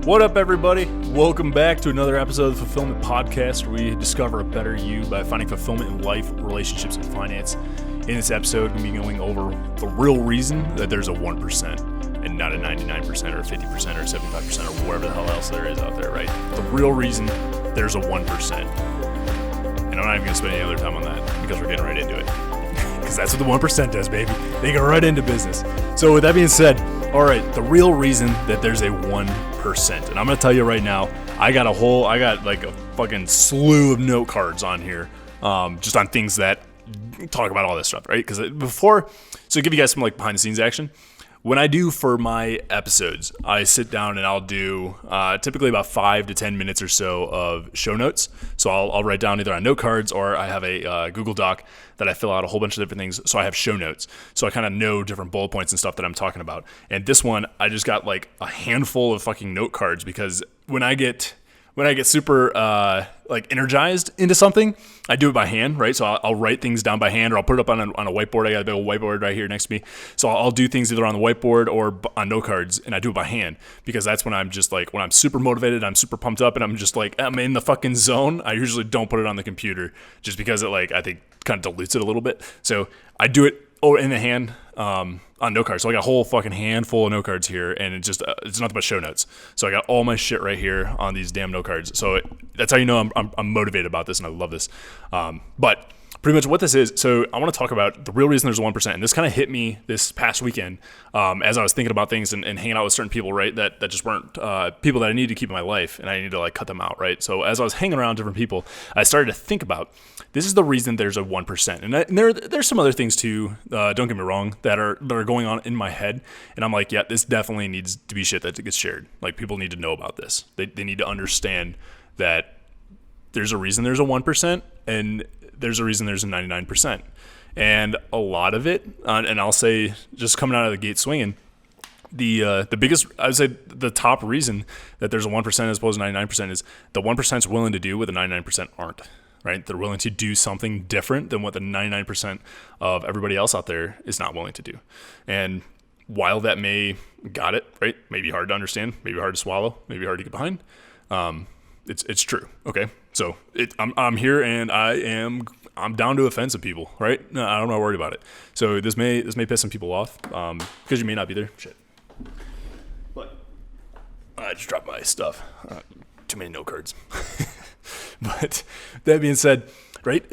What up, everybody? Welcome back to another episode of the Fulfillment Podcast, where we discover a better you by finding fulfillment in life, relationships, and finance. In this episode, we're going to be going over the real reason that there's a 1% and not a 99% or 50% or 75% or whatever the hell else there is out there, right? The real reason there's a 1%. And I'm not even going to spend any other time on that because we're getting right into it. Because that's what the 1% does, baby. They go right into business. So with that being said, all right, the real reason that there's a 1%, and I'm going to tell you right now, I got like a fucking slew of note cards on here, just on things that talk about all this stuff, right? Because so give you guys some like behind the scenes action. When I do for my episodes, I sit down and I'll do typically about 5 to 10 minutes or so of show notes. So I'll write down either on note cards or I have a Google Doc that I fill out a whole bunch of different things. So I have show notes. So I kind of know different bullet points and stuff that I'm talking about. And this one, I just got like a handful of fucking note cards because when I get super like energized into something, I do it by hand, right? So I'll write things down by hand, or I'll put it up on a whiteboard. I got a big old whiteboard right here next to me. So I'll do things either on the whiteboard or on note cards, and I do it by hand because that's when I'm just like, when I'm super motivated, I'm super pumped up, and I'm just like, I'm in the fucking zone. I usually don't put it on the computer just because it like, I think kind of dilutes it a little bit. So I do it in the hand on note cards. So I got a whole fucking handful of note cards here, and it's nothing but show notes. So I got all my shit right here on these damn note cards. So that's how you know I'm motivated about this, and I love this. But pretty much what this is, so I want to talk about the real reason there's a 1%. And this kind of hit me this past weekend as I was thinking about things and hanging out with certain people, right, that just weren't people that I needed to keep in my life, and I needed to like cut them out, right? So as I was hanging around different people, I started to think about, this is the reason there's a 1%. And there's some other things too, don't get me wrong, that are going on in my head. And I'm like, yeah, this definitely needs to be shit that gets shared. Like, people need to know about this. They need to understand that there's a reason there's a 1%, and there's a reason there's a 99%. And a lot of it, and I'll say just coming out of the gate swinging, the biggest, I would say the top reason that there's a 1% as opposed to 99% is the 1% is willing to do what the 99% aren't, right? They're willing to do something different than what the 99% of everybody else out there is not willing to do. And while that may, got it, right? Maybe hard to understand, maybe hard to swallow, maybe hard to get behind. It's true. Okay. So I'm here and I'm down to offend some people, right? No, I'm not worried about it. So this may piss some people off, because you may not be there. Shit. But I just dropped my stuff. Too many note cards. But that being said, right,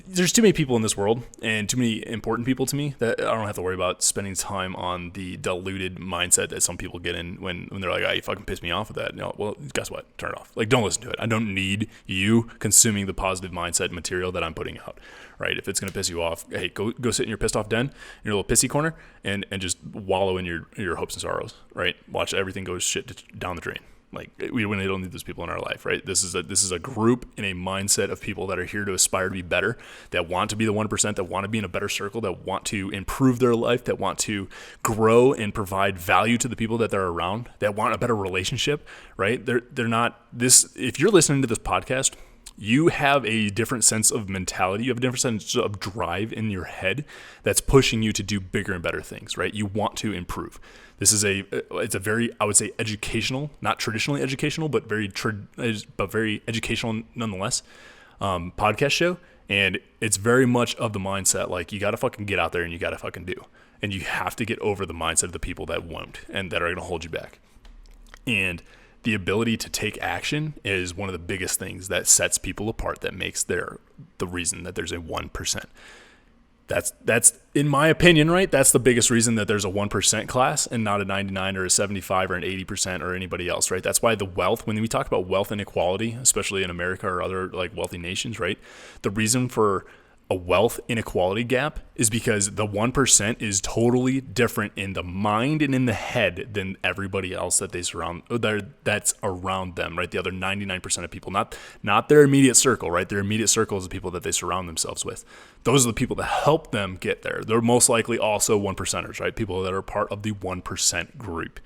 there's too many people in this world and too many important people to me that I don't have to worry about spending time on the diluted mindset that some people get in when they're like, you fucking pissed me off with that. No, well, guess what? Turn it off. Like, don't listen to it. I don't need you consuming the positive mindset material that I'm putting out, right? If it's going to piss you off, hey, go sit in your pissed off den, in your little pissy corner, and just wallow in your hopes and sorrows, right? Watch everything go shit down the drain. Like, we don't need those people in our life, right? This is a group in a mindset of people that are here to aspire to be better, that want to be the 1%, that want to be in a better circle, that want to improve their life, that want to grow and provide value to the people that they're around, that want a better relationship, right? They're not this. If you're listening to this podcast, you have a different sense of mentality. You have a different sense of drive in your head that's pushing you to do bigger and better things, right? You want to improve. This is it's a very, I would say, educational, not traditionally educational, but very educational nonetheless, podcast show. And it's very much of the mindset, like, you got to fucking get out there and you got to fucking do. And you have to get over the mindset of the people that won't and that are going to hold you back. And the ability to take action is one of the biggest things that sets people apart, that makes the reason that there's a 1%. That's in my opinion, right? That's the biggest reason that there's a 1% class and not a 99 or a 75 or an 80% or anybody else, right? That's why the wealth, when we talk about wealth inequality, especially in America or other like wealthy nations, right? The reason for a wealth inequality gap is because the 1% is totally different in the mind and in the head than everybody else that that's around them, right? The other 99% of people, not their immediate circle, right? Their immediate circle is the people that they surround themselves with. Those are the people that help them get there. They're most likely also 1%ers, right? People that are part of the 1% group.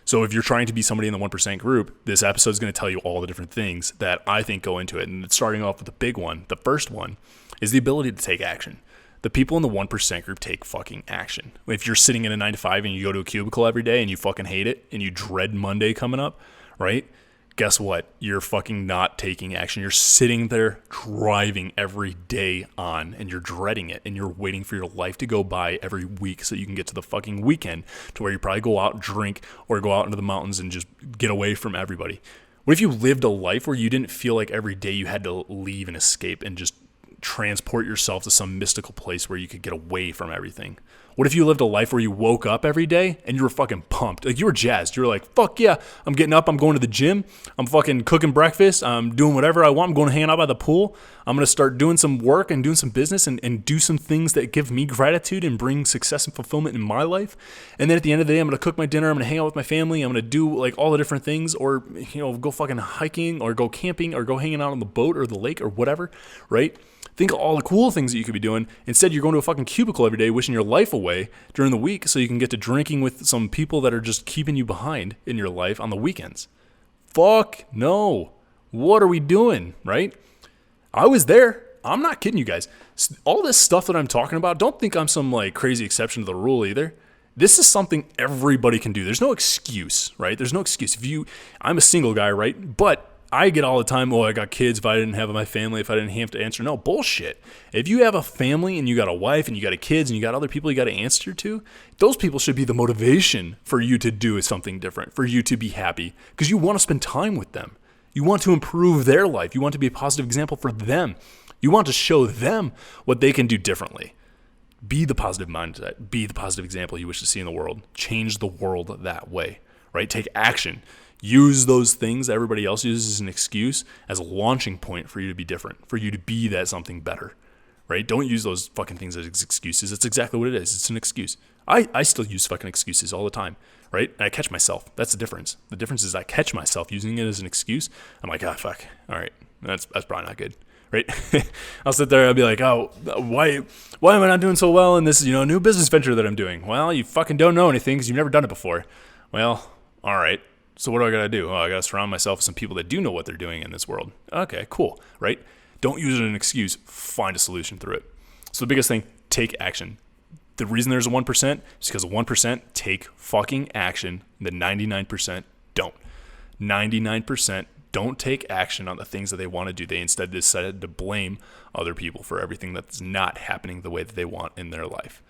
So if you're trying to be somebody in the 1% group, this episode is going to tell you all the different things that I think go into it. And starting off with the big one, the first one is the ability to take action. The people in the 1% group take fucking action. If you're sitting in a 9 to 5 and you go to a cubicle every day and you fucking hate it and you dread Monday coming up, right? Guess what? You're fucking not taking action. You're sitting there driving every day on, and you're dreading it, and you're waiting for your life to go by every week so you can get to the fucking weekend to where you probably go out, drink, or go out into the mountains and just get away from everybody. What if you lived a life where you didn't feel like every day you had to leave and escape and just transport yourself to some mystical place where you could get away from everything? What if you lived a life where you woke up every day and you were fucking pumped? Like, you were jazzed. You were like, fuck yeah, I'm getting up, I'm going to the gym, I'm fucking cooking breakfast, I'm doing whatever I want, I'm going to hang out by the pool, I'm going to start doing some work and doing some business and do some things that give me gratitude and bring success and fulfillment in my life. And then at the end of the day, I'm going to cook my dinner, I'm going to hang out with my family, I'm going to do like all the different things, or, you know, go fucking hiking or go camping or go hanging out on the boat or the lake or whatever, right? Think of all the cool things that you could be doing. Instead, you're going to a fucking cubicle every day, wishing your life away during the week so you can get to drinking with some people that are just keeping you behind in your life on the weekends. Fuck no. What are we doing, right? I was there. I'm not kidding you guys. All this stuff that I'm talking about, don't think I'm some like crazy exception to the rule either. This is something everybody can do. There's no excuse, right? There's no excuse. I'm a single guy, right? But I get all the time, I got kids, if I didn't have my family, if I didn't have to answer. No, bullshit. If you have a family and you got a wife and you got kids and you got other people you got to answer to, those people should be the motivation for you to do something different, for you to be happy, because you want to spend time with them. You want to improve their life. You want to be a positive example for them. You want to show them what they can do differently. Be the positive mindset. Be the positive example you wish to see in the world. Change the world that way, right? Take action. Use those things that everybody else uses as an excuse as a launching point for you to be different, for you to be that something better, right? Don't use those fucking things as excuses. That's exactly what it is. It's an excuse. I still use fucking excuses all the time, right? And I catch myself. That's the difference. The difference is I catch myself using it as an excuse. I'm like, fuck. All right. That's probably not good, right? I'll sit there and I'll be like, why am I not doing so well in this, new business venture that I'm doing? Well, you fucking don't know anything because you've never done it before. Well, all right. So what do I got to do? I got to surround myself with some people that do know what they're doing in this world. Okay, cool, right? Don't use it as an excuse. Find a solution through it. So the biggest thing, take action. The reason there's a 1% is because the 1% take fucking action. The 99% don't. 99% don't take action on the things that they want to do. They instead decided to blame other people for everything that's not happening the way that they want in their life.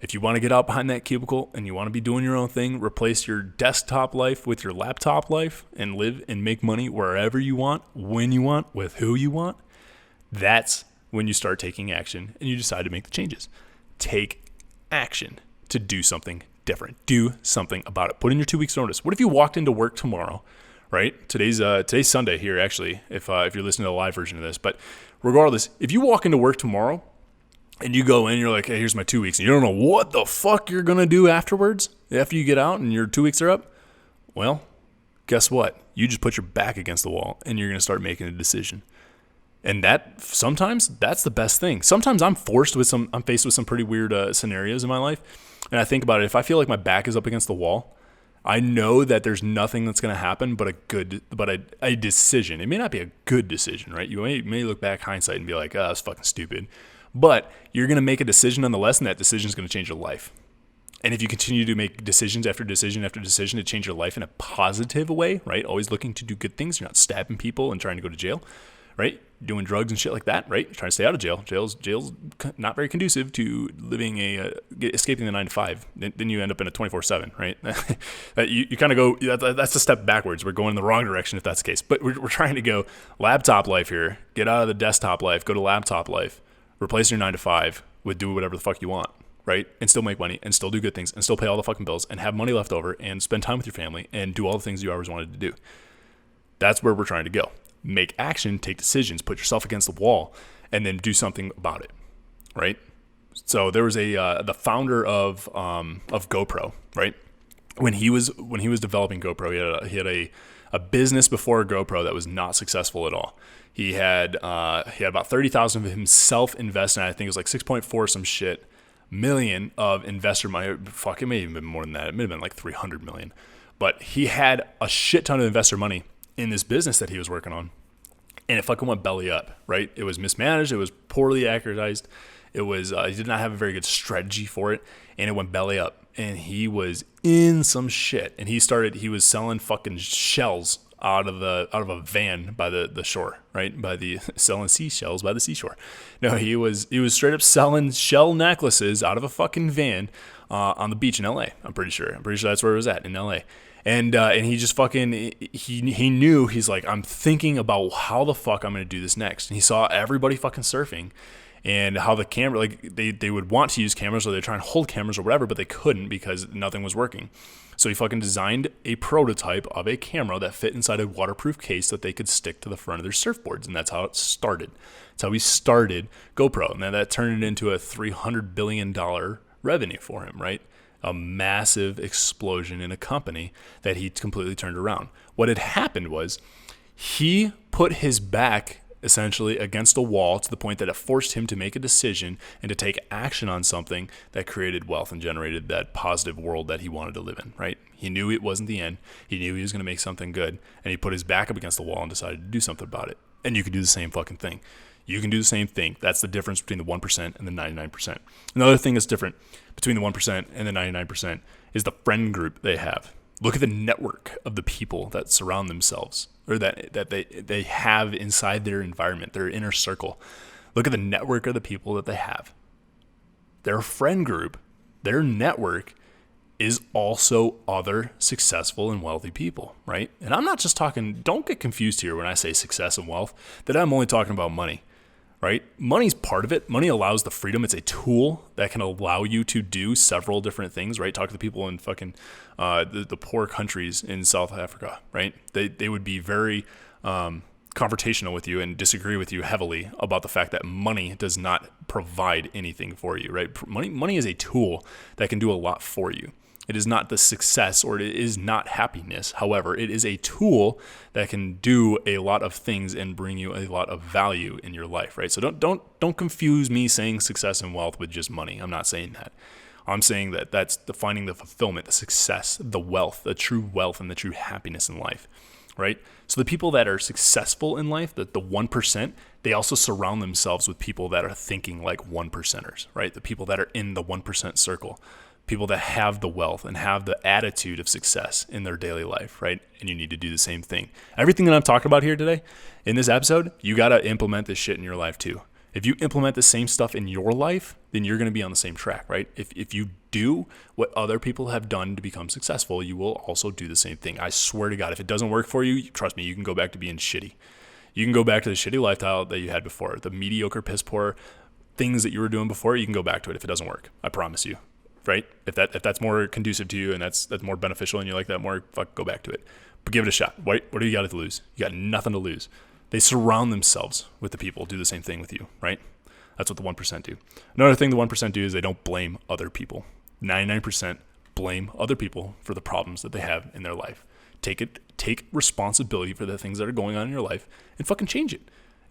If you want to get out behind that cubicle and you want to be doing your own thing, replace your desktop life with your laptop life and live and make money wherever you want, when you want, with who you want, that's when you start taking action and you decide to make the changes. Take action to do something different. Do something about it. Put in your 2 weeks notice. What if you walked into work tomorrow, right? Today's Sunday here, actually, if you're listening to the live version of this. But regardless, if you walk into work tomorrow, and you go in, you're like, hey, here's my 2 weeks. And you don't know what the fuck you're going to do afterwards, after you get out and your 2 weeks are up. Well, guess what? You just put your back against the wall and you're going to start making a decision. And sometimes that's the best thing. Sometimes I'm faced with some pretty weird scenarios in my life. And I think about it. If I feel like my back is up against the wall, I know that there's nothing that's going to happen but a decision. It may not be a good decision, right? You may look back hindsight and be like, that's fucking stupid. But you're going to make a decision nonetheless, and that decision is going to change your life. And if you continue to make decisions after decision after decision to change your life in a positive way, right? Always looking to do good things. You're not stabbing people and trying to go to jail, right? Doing drugs and shit like that, right? You're trying to stay out of jail. Jail's not very conducive to living escaping the 9 to 5. Then you end up in a 24/7, right? you kind of go, that's a step backwards. We're going in the wrong direction if that's the case. But we're trying to go laptop life here. Get out of the desktop life. Go to laptop life. Replace your 9 to 5 with do whatever the fuck you want, right? And still make money and still do good things and still pay all the fucking bills and have money left over and spend time with your family and do all the things you always wanted to do. That's where we're trying to go. Make action, take decisions, put yourself against the wall, and then do something about it, right? So there was the founder of GoPro, right? When he was developing GoPro, he had a business before GoPro that was not successful at all. He had about 30,000 of himself invested. I think it was like 6.4 some shit million of investor money. Fuck, it may have been more than that. It may have been like 300 million. But he had a shit ton of investor money in this business that he was working on, and it fucking went belly up. Right? It was mismanaged. It was poorly accuratized. It was he did not have a very good strategy for it, and it went belly up. And he was in some shit. And he was selling fucking shells out of a van by the shore, right? By the selling seashells by the seashore. No, he was straight up selling shell necklaces out of a fucking van on the beach in LA. I'm pretty sure that's where it was at, in LA. And he just fucking, he knew, he's like, I'm thinking about how the fuck I'm going to do this next. And he saw everybody fucking surfing and how the camera, like they would want to use cameras, or they're trying to hold cameras or whatever, but they couldn't because nothing was working. So he fucking designed a prototype of a camera that fit inside a waterproof case that they could stick to the front of their surfboards. And that's how it started. That's how he started GoPro. Now that turned it into a $300 billion revenue for him, right? A massive explosion in a company that he completely turned around. What had happened was he put his back essentially against a wall to the point that it forced him to make a decision and to take action on something that created wealth and generated that positive world that he wanted to live in, right? He knew it wasn't the end. He knew he was going to make something good, and he put his back up against the wall and decided to do something about it. And you could do the same fucking thing. You can do the same thing. That's the difference between the 1% and the 99%. Another thing that's different between the 1% and the 99% is the friend group they have. Look at the network of the people that surround themselves, or that they have inside their environment, their inner circle. Look at the network of the people that they have. Their friend group, their network, is also other successful and wealthy people, right? And I'm not just talking, don't get confused here when I say success and wealth, that I'm only talking about money, right? Money's part of it. Money allows the freedom. It's a tool that can allow you to do several different things, right? Talk to the people in fucking the poor countries in South Africa, right? They would be very confrontational with you and disagree with you heavily about the fact that money does not provide anything for you, right? Money is a tool that can do a lot for you. It is not the success, or it is not happiness. However, it is a tool that can do a lot of things and bring you a lot of value in your life, right? So don't confuse me saying success and wealth with just money. I'm not saying that. I'm saying that that's defining the fulfillment, the success, the wealth, the true wealth, and the true happiness in life, right? So the people that are successful in life, the 1%, they also surround themselves with people that are thinking like 1%ers, right? The people that are in the 1% circle. People that have the wealth and have the attitude of success in their daily life, right? And you need to do the same thing. Everything that I'm talking about here today in this episode, you got to implement this shit in your life too. If you implement the same stuff in your life, then you're going to be on the same track, right? If you do what other people have done to become successful, you will also do the same thing. I swear to God, if it doesn't work for you, trust me, you can go back to being shitty. You can go back to the shitty lifestyle that you had before, the mediocre, piss poor things that you were doing before. You can go back to it if it doesn't work. I promise you. Right? If that's more conducive to you and that's more beneficial and you like that more, fuck, go back to it. But give it a shot. What do you got to lose? You got nothing to lose. They surround themselves with the people, do the same thing with you, right? That's what the 1% do. Another thing the 1% do is they don't blame other people. 99% blame other people for the problems that they have in their life. Take responsibility for the things that are going on in your life and fucking change it.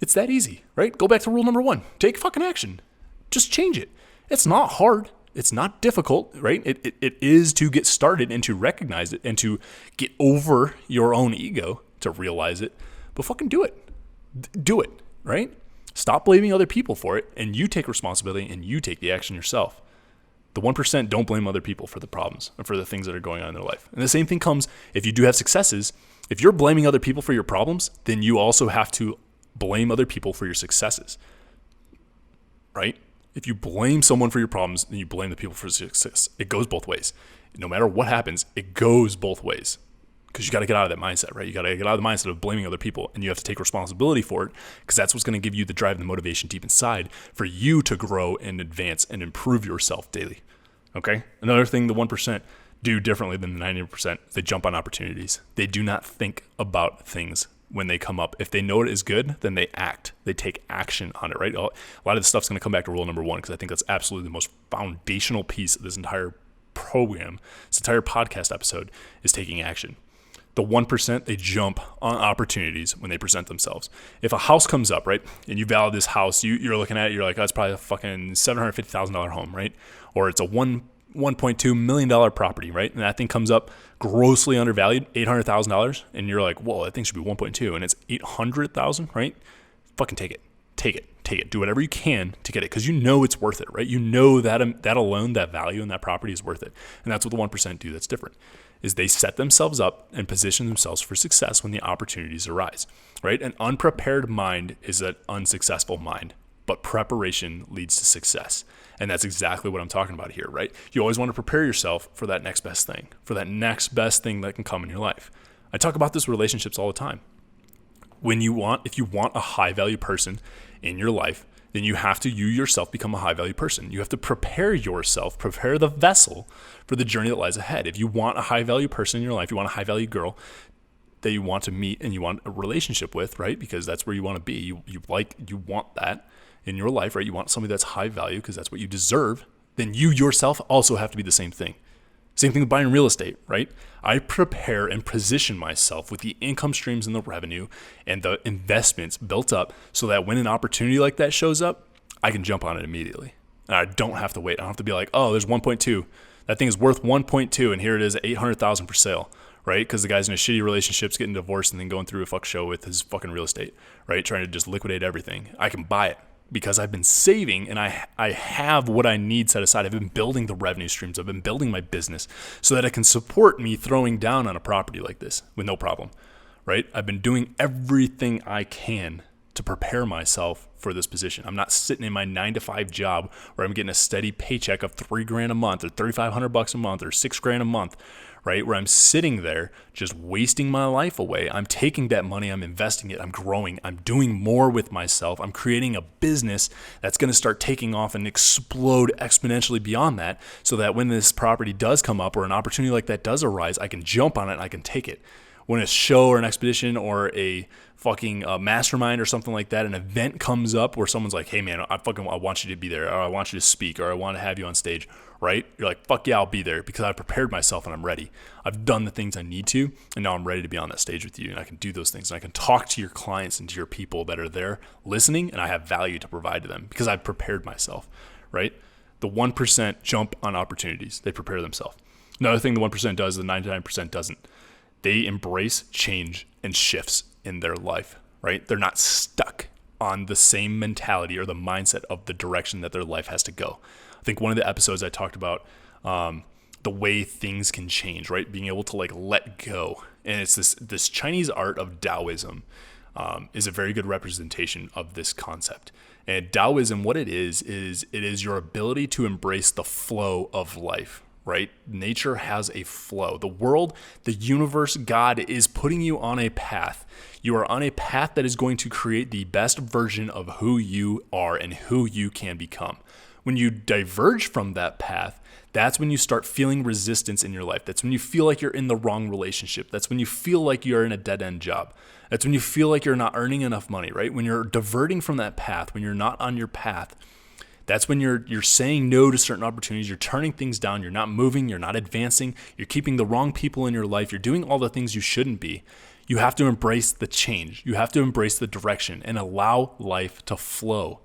It's that easy, right? Go back to rule number 1. Take fucking action. Just change it. It's not hard. It's not difficult, right? It is to get started and to recognize it and to get over your own ego to realize it. But fucking do it. Do it, right? Stop blaming other people for it, and you take responsibility and you take the action yourself. The 1% don't blame other people for the problems and for the things that are going on in their life. And the same thing comes if you do have successes. If you're blaming other people for your problems, then you also have to blame other people for your successes, right? If you blame someone for your problems, then you blame the people for success. It goes both ways. No matter what happens, it goes both ways. Because you got to get out of that mindset, right? You got to get out of the mindset of blaming other people, and you have to take responsibility for it, because that's what's going to give you the drive and the motivation deep inside for you to grow and advance and improve yourself daily. Okay? Another thing the 1% do differently than the 90%, they jump on opportunities. They do not think about things when they come up. If they know it is good, then they act. They take action on it, right? A lot of this stuff's going to come back to rule number 1, because I think that's absolutely the most foundational piece of this entire program, this entire podcast episode, is taking action. The 1%, they jump on opportunities when they present themselves. If a house comes up, right, and you value this house, you're looking at it, you're like, oh, it's probably a fucking $750,000 home, right? Or it's a $1.2 million property, right? And that thing comes up grossly undervalued, $800,000, and you're like, whoa, that thing should be 1.2, and it's $800,000, right? Fucking take it. Do whatever you can to get it, because you know it's worth it, right? You know that alone, that value in that property is worth it. And that's what the 1% do that's different, is they set themselves up and position themselves for success when the opportunities arise, right? An unprepared mind is an unsuccessful mind, but preparation leads to success. And that's exactly what I'm talking about here, right? You always want to prepare yourself for that next best thing, that can come in your life. I talk about this with relationships all the time. If you want a high value person in your life, then you yourself become a high value person. You have to prepare the vessel for the journey that lies ahead. If you want a high value person in your life, you want a high value girl that you want to meet and you want a relationship with, right? Because that's where you want to be. You want that in your life, right? You want somebody that's high value because that's what you deserve. Then you yourself also have to be the same thing. Same thing with buying real estate, right? I prepare and position myself with the income streams and the revenue and the investments built up so that when an opportunity like that shows up, I can jump on it immediately. And I don't have to wait. I don't have to be like, oh, there's 1.2. That thing is worth 1.2 and here it is, 800,000 for sale, right? Because the guy's in a shitty relationship, getting divorced and then going through a fuck show with his fucking real estate, right? Trying to just liquidate everything. I can buy it because I've been saving and I have what I need set aside. I've been building the revenue streams. I've been building my business so that it can support me throwing down on a property like this with no problem, right? I've been doing everything I can to prepare myself for this position. I'm not sitting in my 9-to-5 job where I'm getting a steady paycheck of $3,000 a month or $3,500 a month or $6,000 a month, right? Where I'm sitting there just wasting my life away. I'm taking that money, I'm investing it, I'm growing, I'm doing more with myself. I'm creating a business that's going to start taking off and explode exponentially beyond that so that when this property does come up or an opportunity like that does arise, I can jump on it and I can take it. When a show or an expedition or a fucking mastermind or something like that, an event comes up where someone's like, hey man, I want you to be there, or I want you to speak, or I want to have you on stage, right? You're like, fuck yeah, I'll be there because I've prepared myself and I'm ready. I've done the things I need to, and now I'm ready to be on that stage with you, and I can do those things, and I can talk to your clients and to your people that are there listening, and I have value to provide to them because I've prepared myself, right? The 1% jump on opportunities. They prepare themselves. Another thing the 1% does, the 99% doesn't. They embrace change and shifts in their life, right? They're not stuck on the same mentality or the mindset of the direction that their life has to go. I think one of the episodes I talked about the way things can change, right? Being able to like let go. And it's this Chinese art of Taoism is a very good representation of this concept. And Taoism, what it is your ability to embrace the flow of life, right? Nature has a flow. The world, the universe, God is putting you on a path. You are on a path that is going to create the best version of who you are and who you can become. When you diverge from that path, that's when you start feeling resistance in your life. That's when you feel like you're in the wrong relationship. That's when you feel like you're in a dead-end job. That's when you feel like you're not earning enough money, right? When you're diverting from that path, when you're not on your path, that's when you're saying no to certain opportunities. You're turning things down. You're not moving. You're not advancing. You're keeping the wrong people in your life. You're doing all the things you shouldn't be. You have to embrace the change. You have to embrace the direction and allow life to flow.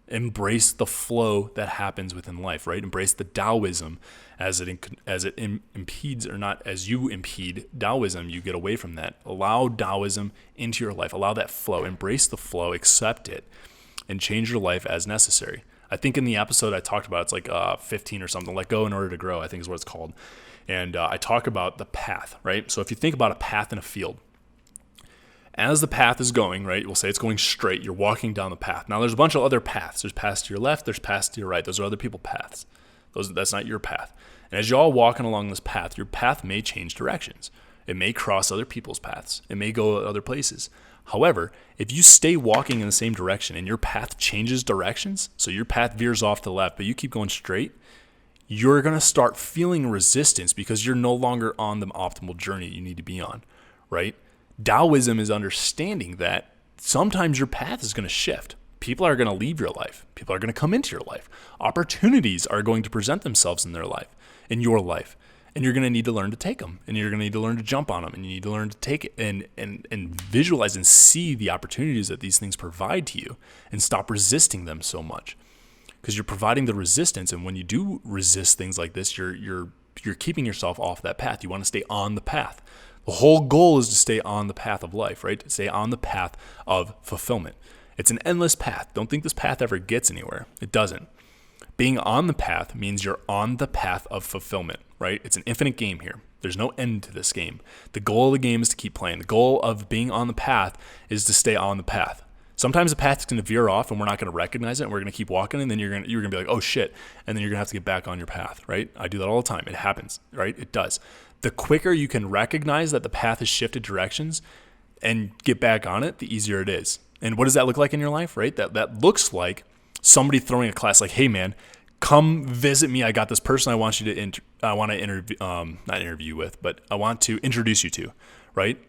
Embrace the flow that happens within life, right? Embrace the Taoism as it impedes or not as you impede Taoism. You get away from that. Allow Taoism into your life. Allow that flow. Embrace the flow. Accept it, and change your life as necessary. I think in the episode I talked about, it's like 15 or something, Let Go in Order to Grow, I think is what it's called. And I talk about the path, right? So if you think about a path in a field, as the path is going, right, we'll say it's going straight, you're walking down the path. Now there's a bunch of other paths. There's paths to your left, there's paths to your right. Those are other people's paths. That's not your path. And as you're all walking along this path, your path may change directions. It may cross other people's paths. It may go other places. However, if you stay walking in the same direction and your path changes directions, so your path veers off to the left, but you keep going straight, you're going to start feeling resistance because you're no longer on the optimal journey you need to be on, right? Taoism is understanding that sometimes your path is going to shift. People are going to leave your life. People are going to come into your life. Opportunities are going to present themselves in their life, in your life. And you're going to need to learn to take them, and you're going to need to learn to jump on them, and you need to learn to take it and visualize and see the opportunities that these things provide to you, and stop resisting them so much, because you're providing the resistance. And when you do resist things like this, you're keeping yourself off that path. You want to stay on the path. The whole goal is to stay on the path of life, right? To stay on the path of fulfillment. It's an endless path. Don't think this path ever gets anywhere. It doesn't. Being on the path means you're on the path of fulfillment, right? It's an infinite game here. There's no end to this game. The goal of the game is to keep playing. The goal of being on the path is to stay on the path. Sometimes the path is going to veer off and we're not going to recognize it and we're going to keep walking, and then you're going to be like, oh shit. And then you're going to have to get back on your path, right? I do that all the time. It happens, right? It does. The quicker you can recognize that the path has shifted directions and get back on it, the easier it is. And what does that look like in your life, right? That looks like somebody throwing a class like, hey man, come visit me. I got this person I want you to I want to introduce you to, right?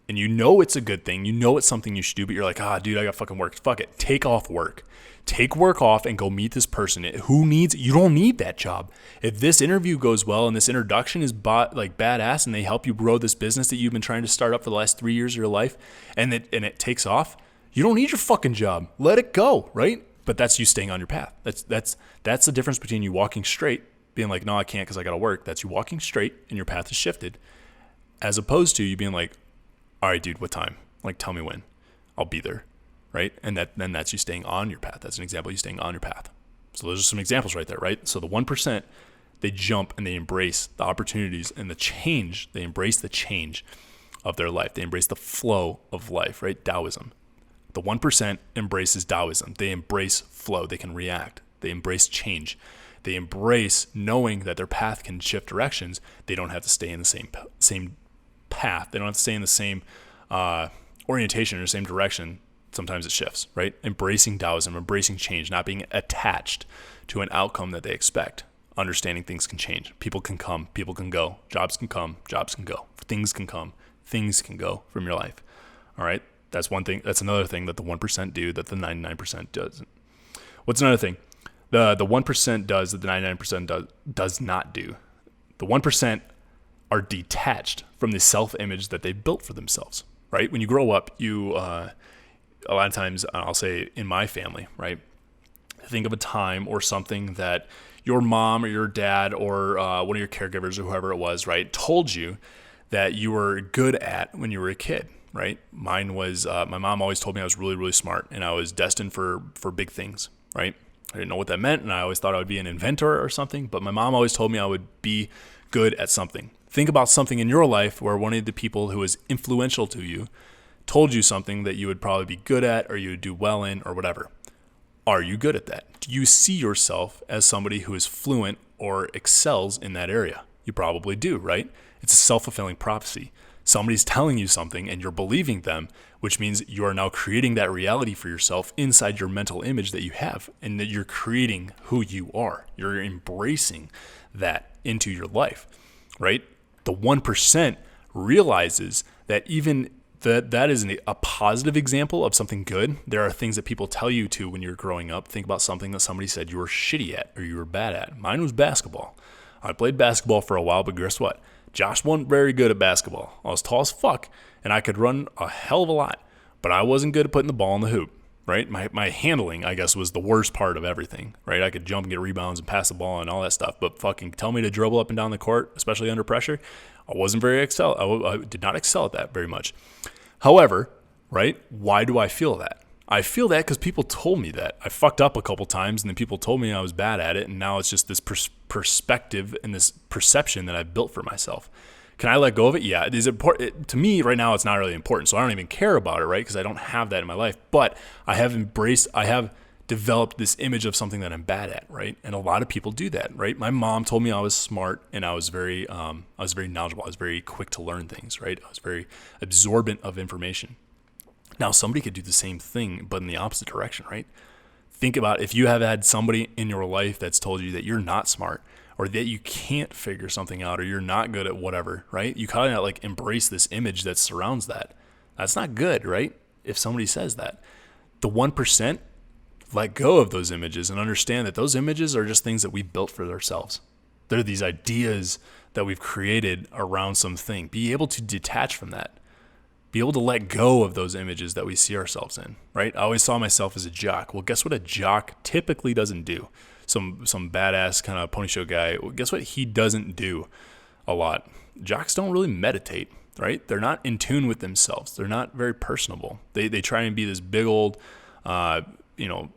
And you know it's a good thing. You know it's something you should do, but you're like, dude, I got fucking work. Fuck it. Take off work. Take work off and go meet this person. You don't need that job. If this interview goes well and this introduction is badass and they help you grow this business that you've been trying to start up for the last 3 years of your life and it takes off, you don't need your fucking job. Let it go, right? But that's you staying on your path. That's the difference between you walking straight, being like, no, I can't because I got to work. That's you walking straight and your path is shifted, as opposed to you being like, all right, dude, what time? Like, tell me when. I'll be there, right? And then that's you staying on your path. That's an example of you staying on your path. So those are some examples right there, right? So the 1%, they jump and they embrace the opportunities and the change. They embrace the change of their life. They embrace the flow of life, right? Taoism. The 1% embraces Taoism. They embrace flow. They can react. They embrace change. They embrace knowing that their path can shift directions. They don't have to stay in the same path. They don't have to stay in the same orientation or the same direction. Sometimes it shifts, right? Embracing Taoism, embracing change, not being attached to an outcome that they expect. Understanding things can change. People can come, people can go. Jobs can come, jobs can go. Things can come, things can go from your life. All right? That's one thing. That's another thing that the 1% do that the 99% doesn't. What's another thing? The 1% does that the 99% does not do. The 1% are detached from the self-image that they built for themselves, right? When you grow up, you a lot of times, I'll say in my family, right? Think of a time or something that your mom or your dad or one of your caregivers or whoever it was, right, told you that you were good at when you were a kid. Right? Mine was, my mom always told me I was really, really smart and I was destined for big things, right? I didn't know what that meant and I always thought I would be an inventor or something, but my mom always told me I would be good at something. Think about something in your life where one of the people who was influential to you told you something that you would probably be good at or you would do well in or whatever. Are you good at that? Do you see yourself as somebody who is fluent or excels in that area? You probably do, right? It's a self-fulfilling prophecy. Somebody's telling you something and you're believing them, which means you are now creating that reality for yourself inside your mental image that you have, and that you're creating who you are. You're embracing that into your life, right? The 1% realizes that even that is a positive example of something good. There are things that people tell you to when you're growing up. Think about something that somebody said you were shitty at or you were bad at. Mine was basketball. I played basketball for a while, but guess what? Josh wasn't very good at basketball. I was tall as fuck, and I could run a hell of a lot, but I wasn't good at putting the ball in the hoop, right? My handling, I guess, was the worst part of everything, right? I could jump and get rebounds and pass the ball and all that stuff, but fucking tell me to dribble up and down the court, especially under pressure, I wasn't very I did not excel at that very much. However, right, why do I feel that? I feel that because people told me that. I fucked up a couple times and then people told me I was bad at it, and now it's just this perspective and this perception that I've built for myself. Can I let go of it? Yeah, it is important. To me right now, it's not really important, so I don't even care about it, right? Because I don't have that in my life. But I have developed this image of something that I'm bad at, right? And a lot of people do that, right? My mom told me I was smart and I was very knowledgeable. I was very quick to learn things, right? I was very absorbent of information. Now, somebody could do the same thing, but in the opposite direction, right? Think about if you have had somebody in your life that's told you that you're not smart or that you can't figure something out or you're not good at whatever, right? You kind of like embrace this image that surrounds that. That's not good, right? If somebody says that. The 1%, let go of those images and understand that those images are just things that we built for ourselves. They're these ideas that we've created around something. Be able to detach from that. Be able to let go of those images that we see ourselves in, right? I always saw myself as a jock. Well, guess what a jock typically doesn't do? Some badass kind of pony show guy, well, guess what he doesn't do a lot? Jocks don't really meditate, right? They're not in tune with themselves. They're not very personable. They try and be this big old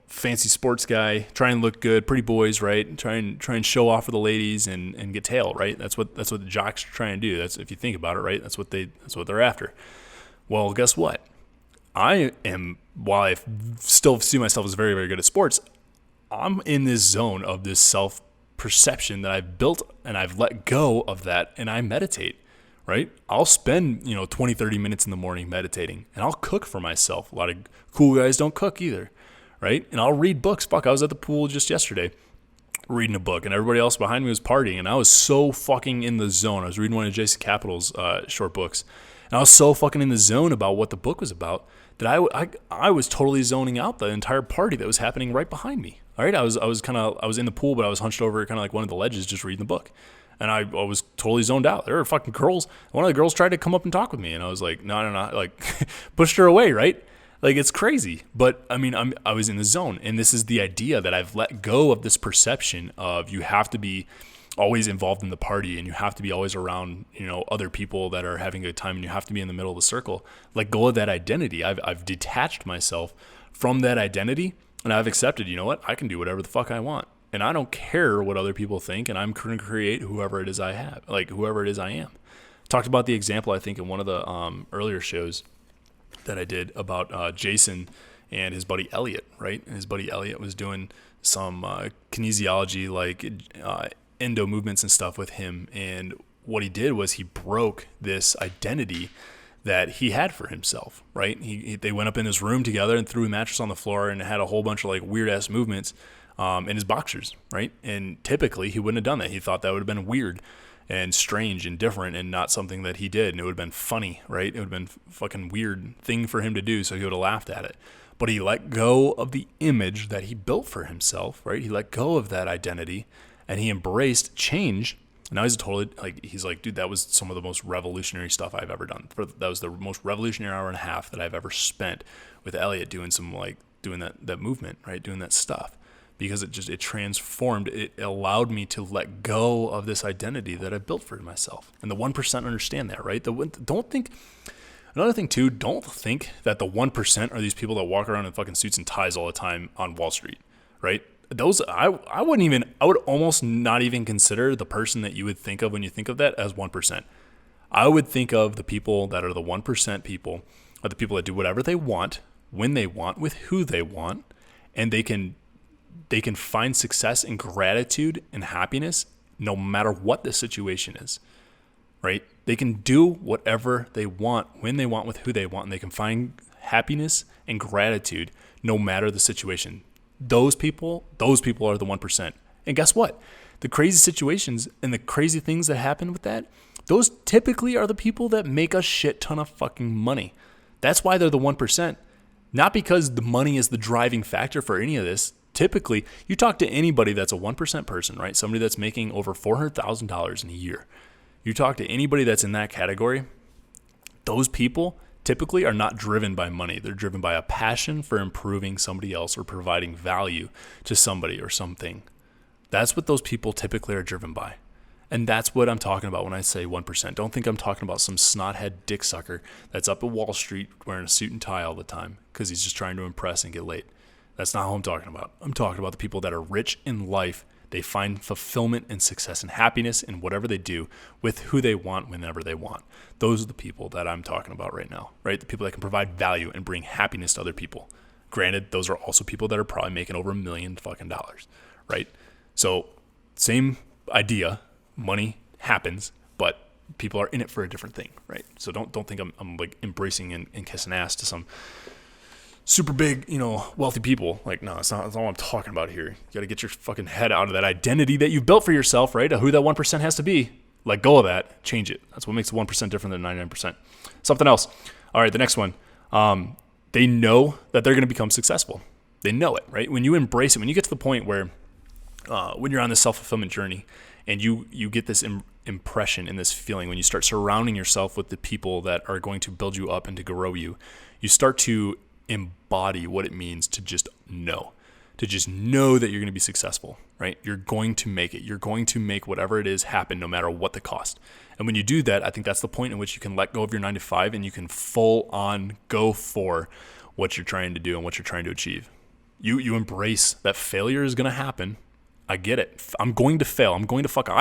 fancy sports guy, try and look good, pretty boys, right? Try and show off for the ladies and get tail, right? That's what the jocks are trying to do. That's, if you think about it, right? That's what they're after. Well, guess what? While I still see myself as very, very good at sports, I'm in this zone of this self-perception that I've built, and I've let go of that, and I meditate, right? I'll spend, 20, 30 minutes in the morning meditating, and I'll cook for myself. A lot of cool guys don't cook either, right? And I'll read books. Fuck, I was at the pool just yesterday reading a book, and everybody else behind me was partying, and I was so fucking in the zone. I was reading one of Jason Capital's short books, and I was so fucking in the zone about what the book was about that I was totally zoning out the entire party that was happening right behind me. All right, I was in the pool, but I was hunched over kind of like one of the ledges, just reading the book, and I was totally zoned out. There were fucking girls. One of the girls tried to come up and talk with me, and I was like, no, like pushed her away, right? Like, it's crazy. But I mean, I was in the zone, and this is the idea that I've let go of this perception of you have to be always involved in the party, and you have to be always around, other people that are having a good time, and you have to be in the middle of the circle. Let go of that identity. I've detached myself from that identity, and I've accepted, you know what? I can do whatever the fuck I want, and I don't care what other people think, and I'm going to create whoever it is I am. Talked about the example, I think, in one of the earlier shows that I did about Jason and his buddy Elliot, right? And his buddy Elliot was doing some kinesiology, like endo movements and stuff with him, and what he did was he broke this identity that he had for himself, right? They went up in his room together and threw a mattress on the floor and had a whole bunch of like weird ass movements in his boxers, right? And typically he wouldn't have done that. He thought that would have been weird and strange and different and not something that he did, and it would have been funny, right? It would have been a fucking weird thing for him to do, so he would have laughed at it. But he let go of the image that he built for himself, right? He let go of that identity, and he embraced change. Now he's like, dude, that was some of the most revolutionary stuff I've ever done. That was the most revolutionary hour and a half that I've ever spent with Elliot doing that movement, right? Doing that stuff, because it transformed. It allowed me to let go of this identity that I built for myself. And the 1% understand that, right? Another thing too, don't think that the 1% are these people that walk around in fucking suits and ties all the time on Wall Street, right? Those I would almost not even consider the person that you would think of when you think of that as 1%. I would think of the people that are the 1% people are the people that do whatever they want, when they want, with who they want, and they can find success and gratitude and happiness no matter what the situation is, right? They can do whatever they want, when they want, with who they want, and they can find happiness and gratitude no matter the situation. Those people are the 1%. And guess what? The crazy situations and the crazy things that happen with that, those typically are the people that make a shit ton of fucking money. That's why they're the 1%. Not because the money is the driving factor for any of this. Typically, you talk to anybody that's a 1% person, right? Somebody that's making over $400,000 in a year. You talk to anybody that's in that category, those people typically are not driven by money. They're driven by a passion for improving somebody else or providing value to somebody or something. That's what those people typically are driven by. And that's what I'm talking about when I say 1%. Don't think I'm talking about some snothead dick sucker that's up at Wall Street wearing a suit and tie all the time because he's just trying to impress and get laid. That's not who I'm talking about. I'm talking about the people that are rich in life. They find fulfillment and success and happiness in whatever they do with who they want whenever they want. Those are the people that I'm talking about right now, right? The people that can provide value and bring happiness to other people. Granted, those are also people that are probably making over $1 million fucking dollars, right? So same idea, money happens, but people are in it for a different thing, right? So don't think I'm like embracing and kissing ass to some super big, wealthy people. Like, no, that's not what I'm talking about here. You got to get your fucking head out of that identity that you built for yourself, right? Of who that 1% has to be. Let go of that. Change it. That's what makes the 1% different than 99%. Something else. All right, the next one. They know that they're going to become successful. They know it, right? When you embrace it, when you get to the point where when you're on this self-fulfillment journey and you get this impression and this feeling, when you start surrounding yourself with the people that are going to build you up and to grow you, you start to embody what it means to just know that you're going to be successful, right? You're going to make it. You're going to make whatever it is happen no matter what the cost. And when you do that, I think that's the point in which you can let go of your 9 to 5 and you can full on go for what you're trying to do and what you're trying to achieve. You embrace that failure is going to happen. I get it. I'm going to fail. I'm going to fuck up.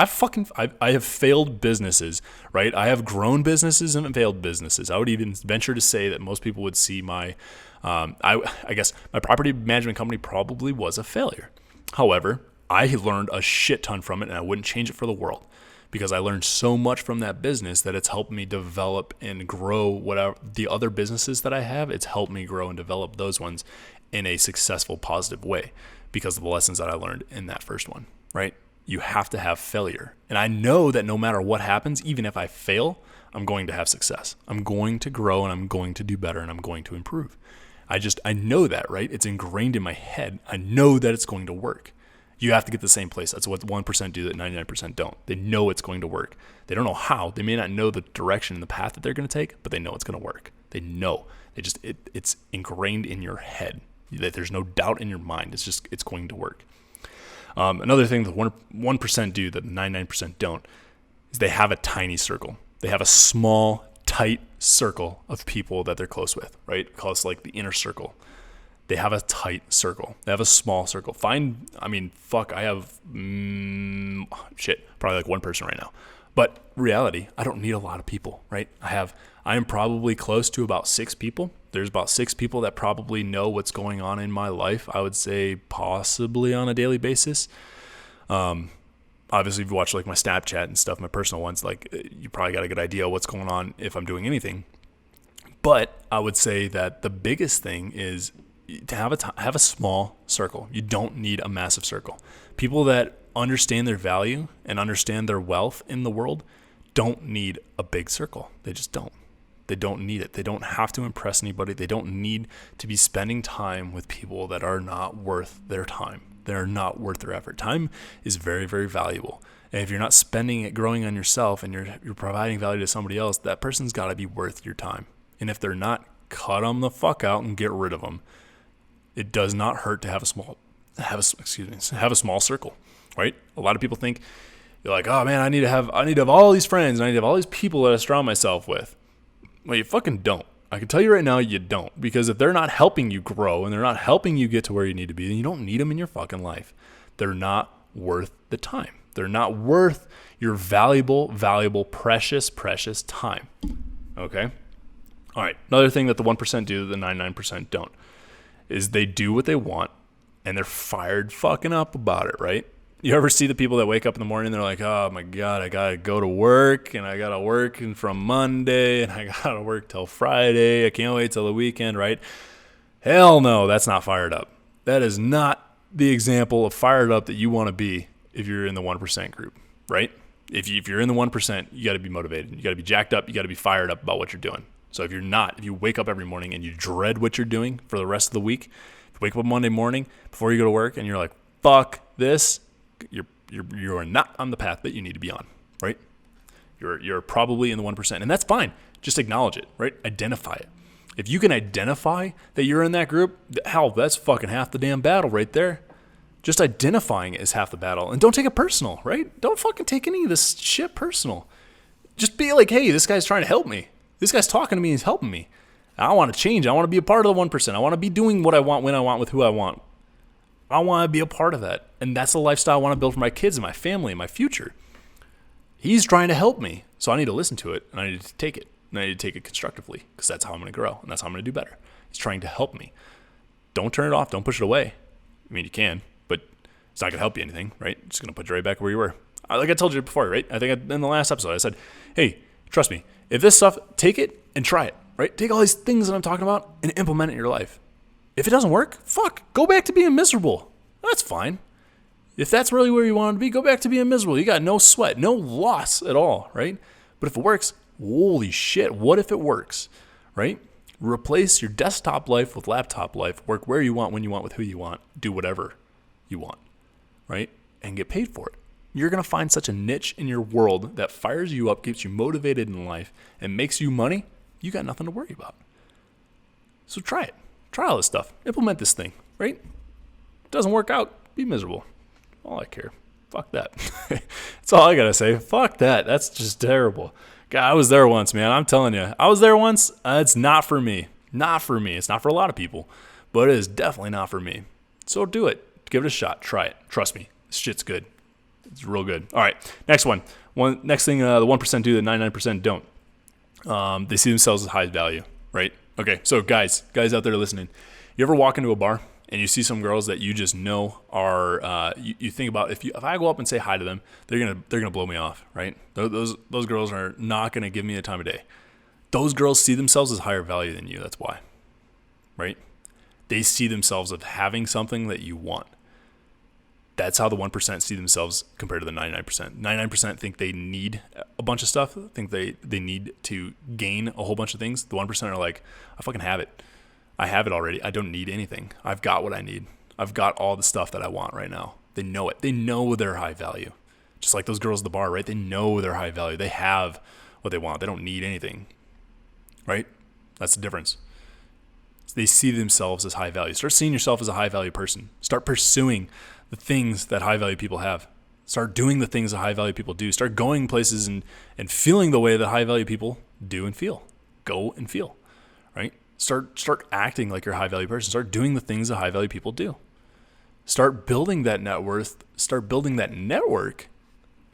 I have failed businesses, right? I have grown businesses and failed businesses. I would even venture to say that most people would see my, I guess my property management company probably was a failure. However, I learned a shit ton from it, and I wouldn't change it for the world, because I learned so much from that business that it's helped me develop and grow whatever the other businesses that I have. It's helped me grow and develop those ones in a successful, positive way, because of the lessons that I learned in that first one, right? You have to have failure. And I know that no matter what happens, even if I fail, I'm going to have success. I'm going to grow, and I'm going to do better, and I'm going to improve. I know that, right? It's ingrained in my head. I know that it's going to work. You have to get the same place. That's what 1% do that 99% don't. They know it's going to work. They don't know how. They may not know the direction and the path that they're going to take, but they know it's going to work. They know. It's ingrained in your head. That there's no doubt in your mind. It's going to work. Another thing that 1% do that 99% don't is they have a tiny circle. They have a small, tight circle of people that they're close with, right? Call it like the inner circle. They have a tight circle. They have a small circle. I have, probably like one person right now. But reality, I don't need a lot of people, right? I am probably close to about 6 people. There's about 6 people that probably know what's going on in my life. I would say possibly on a daily basis. Obviously, if you watch like my Snapchat and stuff, my personal ones, like you probably got a good idea of what's going on if I'm doing anything. But I would say that the biggest thing is to have a small circle. You don't need a massive circle. People that understand their value and understand their wealth in the world don't need a big circle. They just don't. They don't need it. They don't have to impress anybody. They don't need to be spending time with people that are not worth their time. They're not worth their effort. Time is very, very valuable. And if you're not spending it growing on yourself and you're providing value to somebody else, that person's got to be worth your time. And if they're not, cut them the fuck out and get rid of them. It does not hurt to have a small circle, right? A lot of people think you're like, oh man, I need to have all these friends, and I need to have all these people that I surround myself with. Well, you fucking don't. I can tell you right now, you don't, because if they're not helping you grow and they're not helping you get to where you need to be, then you don't need them in your fucking life. They're not worth the time. They're not worth your valuable, precious time. Okay. All right. Another thing that the 1% do that the 99% don't is they do what they want, and they're fired fucking up about it, right? You ever see the people that wake up in the morning and they're like, oh my God, I got to go to work, and I got to work from Monday, and I got to work till Friday. I can't wait till the weekend, right? Hell no, that's not fired up. That is not the example of fired up that you want to be if you're in the 1% group, right? If you're in the 1%, you got to be motivated. You got to be jacked up. You got to be fired up about what you're doing. So if you wake up every morning and you dread what you're doing for the rest of the week, if you wake up Monday morning before you go to work and you're like, fuck this, you're not on the path that you need to be on, right? You're probably in the 1%, and that's fine. Just acknowledge it, right? Identify it. If you can identify that you're in that group, hell, that's fucking half the damn battle right there. Just identifying it is half the battle. And don't take it personal, right? Don't fucking take any of this shit personal. Just be like, hey, this guy's trying to help me. This guy's talking to me. He's helping me. I want to change. I want to be a part of the 1%. I want to be doing what I want, when I want, with who I want. I want to be a part of that. And that's the lifestyle I want to build for my kids and my family and my future. He's trying to help me. So I need to listen to it, and I need to take it. And I need to take it constructively, because that's how I'm going to grow, and that's how I'm going to do better. He's trying to help me. Don't turn it off. Don't push it away. I mean, you can, but it's not going to help you anything, right? It's going to put you right back where you were. Like I told you before, right? I think in the last episode, I said, hey, trust me. If this stuff, take it and try it, right? Take all these things that I'm talking about and implement it in your life. If it doesn't work, go back to being miserable. That's fine. If that's really where you want to be, go back to being miserable. You got no sweat, no loss at all, right? But if it works, holy shit, what if it works, right? Replace your desktop life with laptop life. Work where you want, when you want, with who you want. Do whatever you want, right? And get paid for it. You're going to find such a niche in your world that fires you up, keeps you motivated in life, and makes you money. You got nothing to worry about. So try it. Try all this stuff. Implement this thing, right? It doesn't work out, be miserable. All I care. Fuck that. That's all I got to say. Fuck that. That's just terrible. God, I was there once, man. I'm telling you. I was there once. It's not for me. Not for me. It's not for a lot of people. But it is definitely not for me. So do it. Give it a shot. Try it. Trust me. This shit's good. It's real good. All right. Next one. Next thing, the 1% do that 99% don't. They see themselves as high value, right? Okay. So guys out there listening, you ever walk into a bar and you see some girls that you just know are, you think about, if I go up and say hi to them, they're gonna blow me off, right? Those girls are not gonna give me the time of day. Those girls see themselves as higher value than you. That's why, right? They see themselves as having something that you want. That's how the 1% see themselves compared to the 99%. 99% think they need a bunch of stuff, think they need to gain a whole bunch of things. The 1% are like, I fucking have it. I have it already. I don't need anything. I've got what I need. I've got all the stuff that I want right now. They know it. They know they're high value. Just like those girls at the bar, right? They know they're high value. They have what they want. They don't need anything, right? That's the difference. They see themselves as high value. Start seeing yourself as a high value person. Start pursuing the things that high value people have. Start doing the things that high value people do. Start going places and feeling the way that high value people do and feel. Go and feel, right? Start acting like you're a high value person. Start doing the things that high value people do. Start building that net worth. Start building that network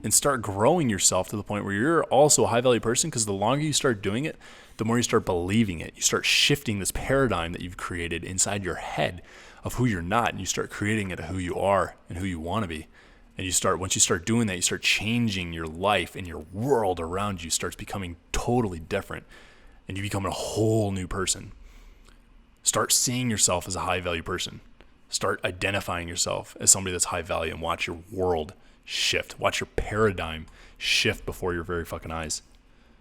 and start growing yourself to the point where you're also a high value person, because the longer you start doing it, the more you start believing it. You start shifting this paradigm that you've created inside your head of who you're not, and you start creating it of who you are and who you want to be. And once you start doing that, you start changing your life, and your world around you starts becoming totally different, and you become a whole new person. Start seeing yourself as a high value person. Start identifying yourself as somebody that's high value, and watch your world shift. Watch your paradigm shift before your very fucking eyes.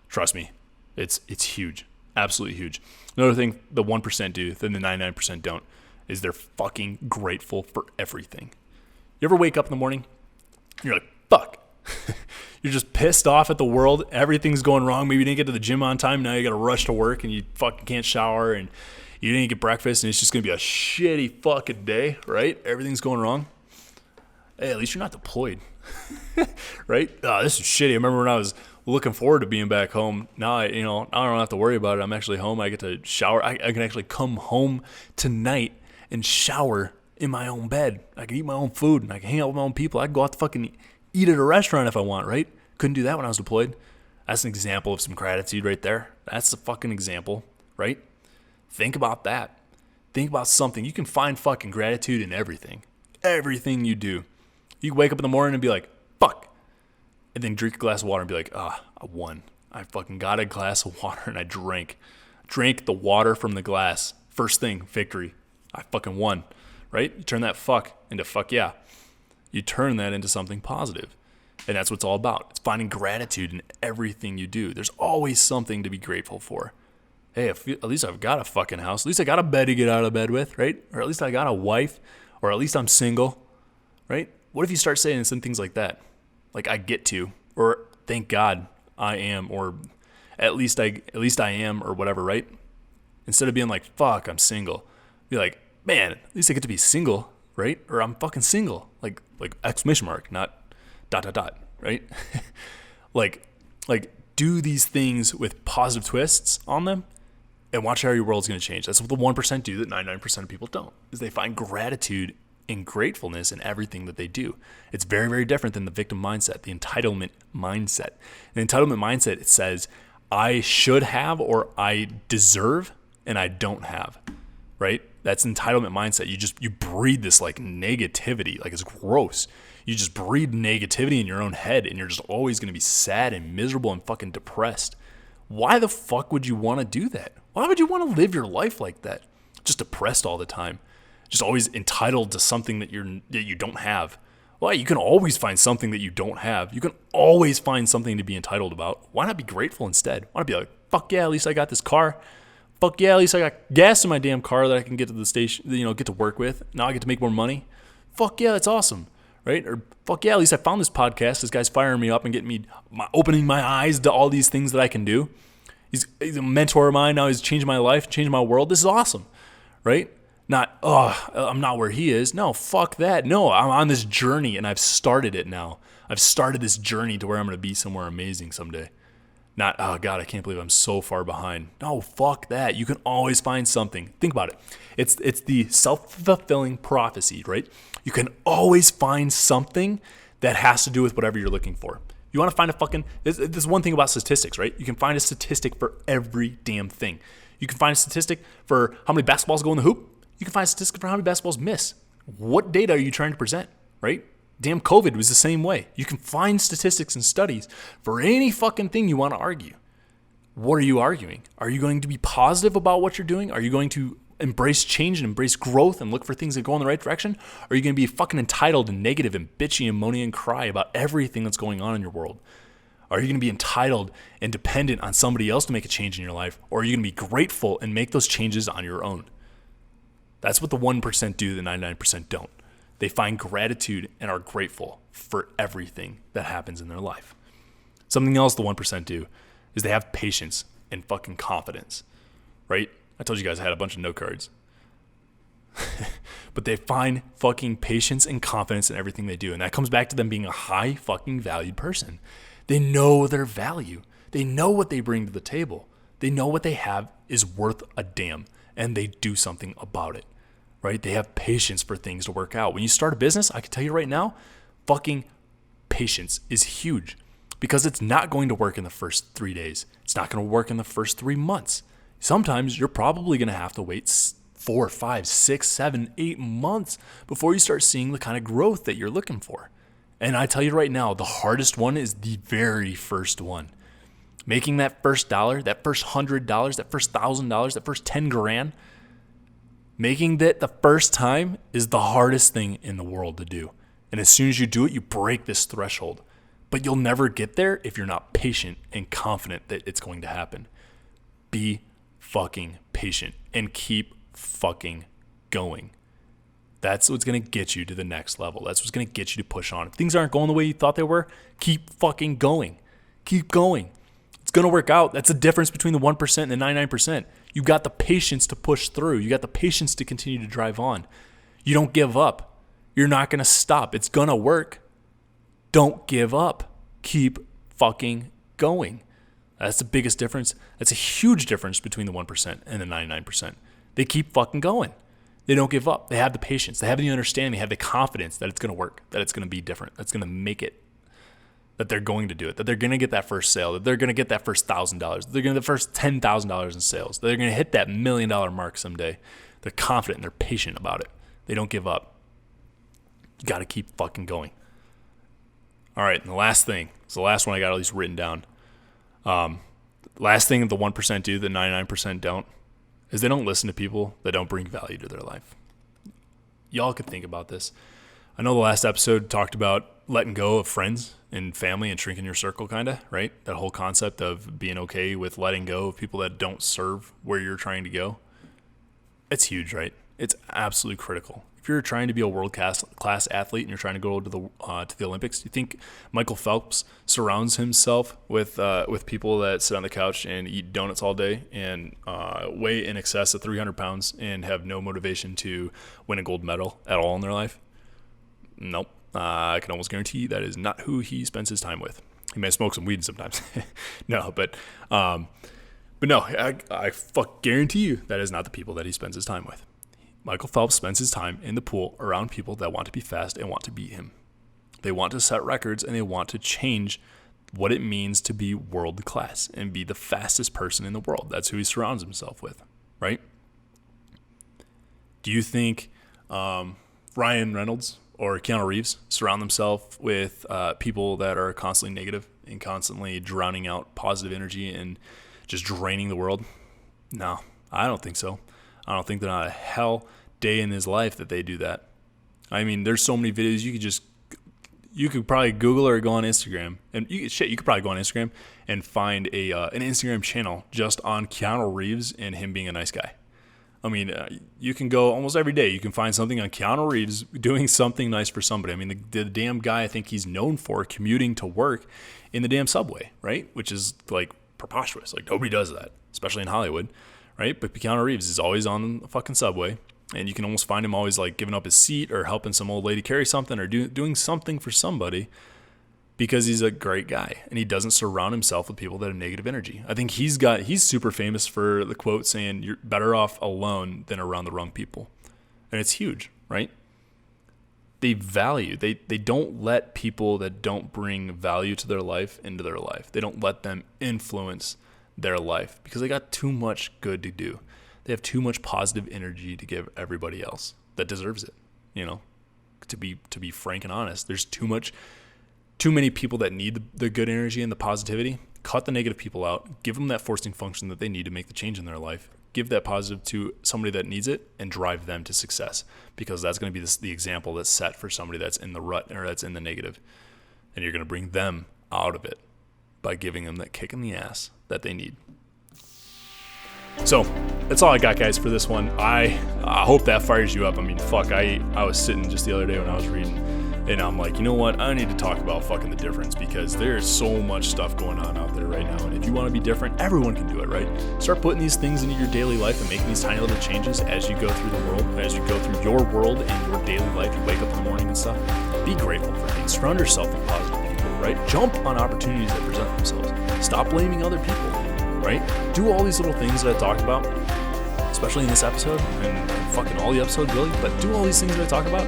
Trust me, it's huge. Absolutely huge. Another thing the 1% do that the 99% don't is they're fucking grateful for everything. You ever wake up in the morning and you're like, fuck. You're just pissed off at the world. Everything's going wrong. Maybe you didn't get to the gym on time. Now you got to rush to work and you fucking can't shower and you didn't get breakfast and it's just going to be a shitty fucking day, right? Everything's going wrong. Hey, at least you're not deployed, right? This is shitty. I remember when I was looking forward to being back home. Now I don't have to worry about it. I'm actually home. I get to shower. I can actually come home tonight and shower in my own bed. I can eat my own food and I can hang out with my own people. I can go out to fucking eat at a restaurant if I want, right? Couldn't do that when I was deployed. That's an example of some gratitude right there. That's a fucking example, right? Think about that. Think about something. You can find fucking gratitude in everything. Everything you do. You can wake up in the morning and be like, fuck. And then drink a glass of water and be like, I won. I fucking got a glass of water and I drank the water from the glass. First thing, victory. I fucking won, right? You turn that fuck into fuck yeah. You turn that into something positive. And that's what it's all about. It's finding gratitude in everything you do. There's always something to be grateful for. Hey, at least I've got a fucking house. At least I got a bed to get out of bed with, right? Or at least I got a wife. Or at least I'm single, right? What if you start saying some things like that? Like, I get to, or thank God I am, or at least I am, or whatever, right? Instead of being like, fuck, I'm single. Be like, man, at least I get to be single, right? Or I'm fucking single. Like exclamation mark, not ... right? like do these things with positive twists on them and watch how your world's going to change. That's what the 1% do that 99% of people don't, is they find gratitude and gratefulness in everything that they do. It's very, very different than the victim mindset, the entitlement mindset. The entitlement mindset, it says, I should have, or I deserve, and I don't have, right? That's entitlement mindset. You breed this like negativity, like it's gross. You just breed negativity in your own head, and you're just always going to be sad and miserable and fucking depressed. Why the fuck would you want to do that? Why would you want to live your life like that? Just depressed all the time. Just always entitled to something that you don't have. Well, you can always find something that you don't have. You can always find something to be entitled about. Why not be grateful instead? Why not be like, fuck yeah, at least I got this car. Fuck yeah, at least I got gas in my damn car that I can get to the station, get to work with. Now I get to make more money. Fuck yeah, that's awesome, right? Or fuck yeah, at least I found this podcast. This guy's firing me up and getting me, opening my eyes to all these things that I can do. He's a mentor of mine. Now he's changed my life, changed my world. This is awesome, right? Not, I'm not where he is. No, fuck that. No, I'm on this journey and I've started it now. I've started this journey to where I'm going to be somewhere amazing someday. Not, oh God, I can't believe I'm so far behind. No, fuck that. You can always find something. Think about it. It's the self-fulfilling prophecy, right? You can always find something that has to do with whatever you're looking for. You want to find a fucking, there's one thing about statistics, right? You can find a statistic for every damn thing. You can find a statistic for how many basketballs go in the hoop. You can find a statistic for how many basketballs miss. What data are you trying to present, right? Damn, COVID was the same way. You can find statistics and studies for any fucking thing you want to argue. What are you arguing? Are you going to be positive about what you're doing? Are you going to embrace change and embrace growth and look for things that go in the right direction? Or are you going to be fucking entitled and negative and bitchy and moany and cry about everything that's going on in your world? Are you going to be entitled and dependent on somebody else to make a change in your life? Or are you going to be grateful and make those changes on your own? That's what the 1% do, the 99% don't. They find gratitude and are grateful for everything that happens in their life. Something else the 1% do is they have patience and fucking confidence, right? I told you guys I had a bunch of note cards. But they find fucking patience and confidence in everything they do. And that comes back to them being a high fucking valued person. They know their value. They know what they bring to the table. They know what they have is worth a damn. And they do something about it. Right? They have patience for things to work out. When you start a business, I can tell you right now, fucking patience is huge because it's not going to work in the first 3 days. It's not going to work in the first 3 months. Sometimes you're probably going to have to wait 4, 5, 6, 7, 8 months before you start seeing the kind of growth that you're looking for. And I tell you right now, the hardest one is the very first one. Making that first dollar, that first $100, that first $1,000, that first 10 grand, making that the first time is the hardest thing in the world to do. And as soon as you do it, you break this threshold. But you'll never get there if you're not patient and confident that it's going to happen. Be fucking patient and keep fucking going. That's what's going to get you to the next level. That's what's going to get you to push on. If things aren't going the way you thought they were, keep fucking going. Keep going. It's going to work out. That's the difference between the 1% and the 99%. You got the patience to push through. You got the patience to continue to drive on. You don't give up. You're not going to stop. It's going to work. Don't give up. Keep fucking going. That's the biggest difference. That's a huge difference between the 1% and the 99%. They keep fucking going. They don't give up. They have the patience. They have the understanding. They have the confidence that it's going to work, that it's going to be different, that's going to make it, that they're going to do it, that they're going to get that first sale, that they're going to get that first $1,000, they're going to get the first $10,000 in sales, that they're going to hit that $1 million mark someday. They're confident and they're patient about it. They don't give up. You got to keep fucking going. All right, and the last thing, it's the last one I got at least written down. Last thing that the 1% do, the 99% don't, is they don't listen to people that don't bring value to their life. Y'all can think about this. I know the last episode talked about letting go of friends and family and shrinking your circle, kind of, right? That whole concept of being okay with letting go of people that don't serve where you're trying to go. It's huge, right? It's absolutely critical. If you're trying to be a world-class athlete and you're trying to go to the Olympics, do you think Michael Phelps surrounds himself with people that sit on the couch and eat donuts all day and weigh in excess of 300 pounds and have no motivation to win a gold medal at all in their life? Nope. I can almost guarantee you that is not who he spends his time with. He may smoke some weed sometimes. No, but no, I fuck guarantee you that is not the people that he spends his time with. Michael Phelps spends his time in the pool around people that want to be fast and want to beat him. They want to set records and they want to change what it means to be world class and be the fastest person in the world. That's who he surrounds himself with, right? Do you think Ryan Reynolds or Keanu Reeves surround themselves with people that are constantly negative and constantly drowning out positive energy and just draining the world? No, I don't think so. I don't think they're not a hell day in his life that they do that. I mean, there's so many videos you could probably Google or go on Instagram, and you could probably go on Instagram and find an Instagram channel just on Keanu Reeves and him being a nice guy. I mean, you can go almost every day. You can find something on Keanu Reeves doing something nice for somebody. I mean, the damn guy I think he's known for commuting to work in the damn subway, right? Which is like preposterous. Like nobody does that, especially in Hollywood, right? But Keanu Reeves is always on the fucking subway, and you can almost find him always like giving up his seat or helping some old lady carry something or doing something for somebody because he's a great guy and he doesn't surround himself with people that have negative energy. I think he's super famous for the quote saying, "You're better off alone than around the wrong people." And it's huge, right? They don't let people that don't bring value to their life into their life. They don't let them influence their life because they got too much good to do. They have too much positive energy to give everybody else that deserves it. To be frank and honest, there's too many people that need the good energy and the positivity. Cut the negative people out. Give them that forcing function that they need to make the change in their life. Give that positive to somebody that needs it and drive them to success, because that's going to be the example that's set for somebody that's in the rut or that's in the negative. And you're going to bring them out of it by giving them that kick in the ass that they need. So that's all I got, guys, for this one. I hope that fires you up. I mean, fuck, I was sitting just the other day when I was reading, and I'm like, you know what? I need to talk about fucking the difference, because there's so much stuff going on out there right now. And if you want to be different, everyone can do it, right? Start putting these things into your daily life and making these tiny little changes as you go through the world, as you go through your world and your daily life. You wake up in the morning and stuff. Be grateful for things. Surround yourself with positive people, right? Jump on opportunities that present themselves. Stop blaming other people, right? Do all these little things that I talked about, especially in this episode and fucking all the episodes really, but do all these things that I talk about.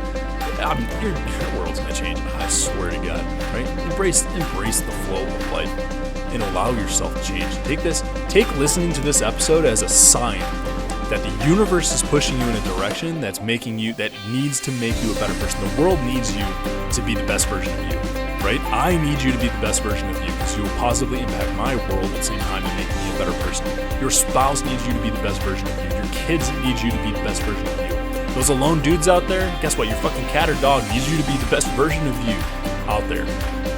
I mean, your world's gonna change. I swear to God, right? Embrace the flow of life and allow yourself to change. Take listening to this episode as a sign that the universe is pushing you in a direction that needs to make you a better person. The world needs you to be the best version of you, right? I need you to be the best version of you, because you will positively impact my world at the same time and make me a better person. Your spouse needs you to be the best version of you. Your kids need you to be the best version of you. Those alone dudes out there, guess what? Your fucking cat or dog needs you to be the best version of you out there,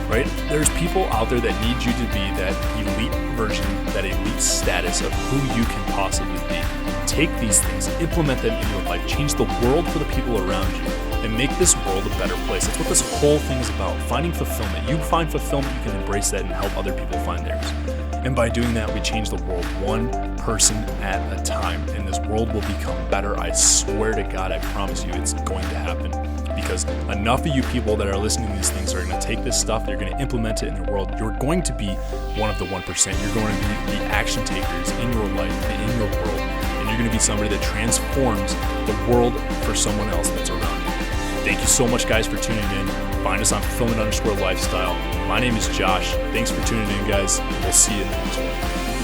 right? There's people out there that need you to be that elite version, that elite status of who you can possibly be. Take these things, implement them in your life, change the world for the people around you, and make this world a better place. That's what this whole thing is about, finding fulfillment. You find fulfillment, you can embrace that and help other people find theirs. And by doing that, we change the world one person at a time, and this world will become better. I swear to God, I promise you it's going to happen, because enough of you people that are listening to these things are going to take this stuff, they're going to implement it in your world. You're going to be one of the 1%. You're going to be the action takers in your life and in your world, and you're going to be somebody that transforms the world for someone else that's around you. Thank you so much, guys, for tuning in. Find us on fulfillment_lifestyle. My name is Josh. Thanks for tuning in, guys. We'll see you in the next one.